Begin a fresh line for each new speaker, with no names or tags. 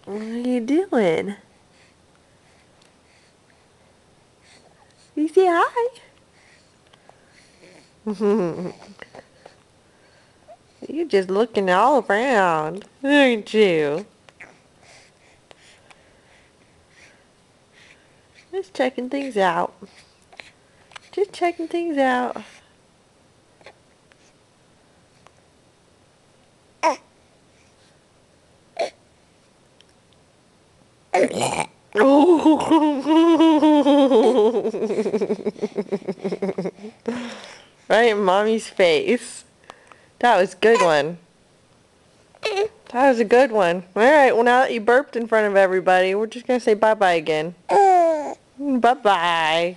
What are you doing? You say hi. You're just looking all around, aren't you? Just checking things out. Just checking things out. Right in Mommy's face. That was a good one. That was a good one. Alright, well now that you burped in front of everybody, we're just going to say bye-bye again. Bye-bye.